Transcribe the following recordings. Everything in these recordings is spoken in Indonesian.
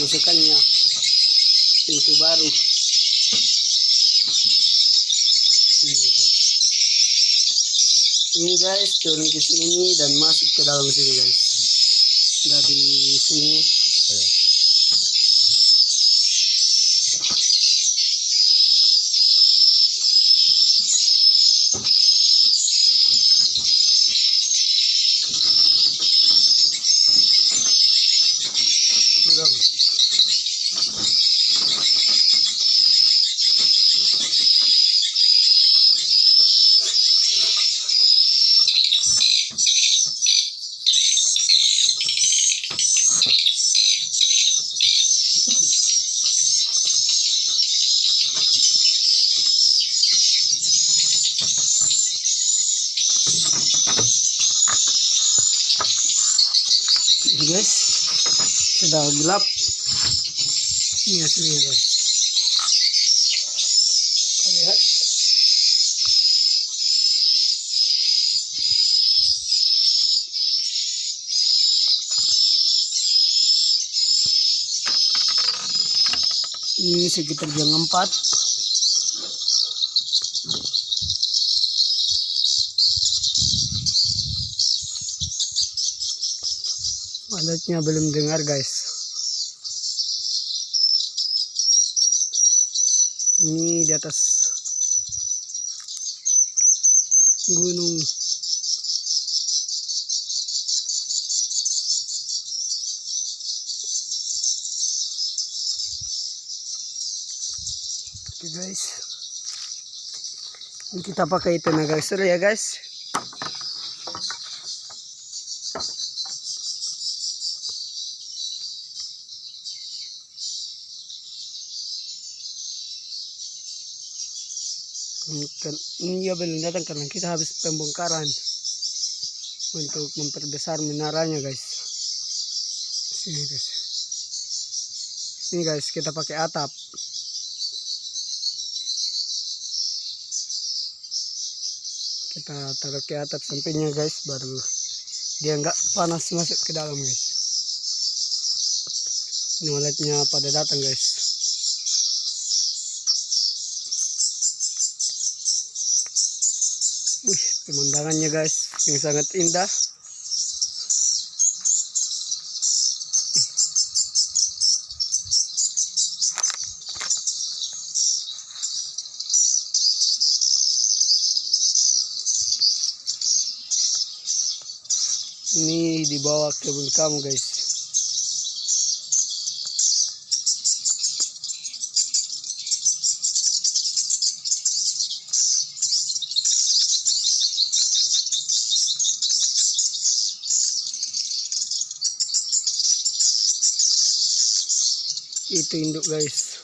sa kanya. Pintu baru. Ini guys, turun ke sini dan masuk ke dalam sini guys. Dari sini. Ini guys, sudah gelap. Ini hasilnya guys. Lihat. Ini sekitar jam 4. Alatnya belum dengar guys. Ini di atas gunung. Oke guys. Ini kita pakai tenaga surya ya guys. Ini ya belum datang karena kita habis pembongkaran untuk memperbesar menaranya guys. Sini guys. Ini guys, kita pakai atap. Kita taruh ke atap sampingnya guys, baru dia nggak panas masuk ke dalam guys. Ini alatnya pada datang guys. Wih, pemandangannya guys yang sangat indah. Ini di bawah kebun kamu guys. Itu induk guys.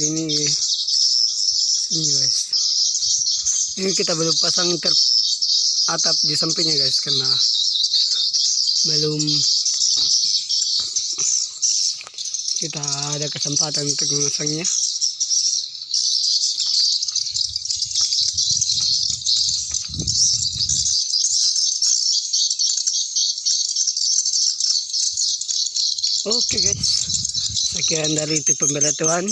Ini guys. Ini kita belum pasang atap di sampingnya guys karena belum kita ada kesempatan untuk memasangnya. Oke guys, sekian dari itu pemberitahuan.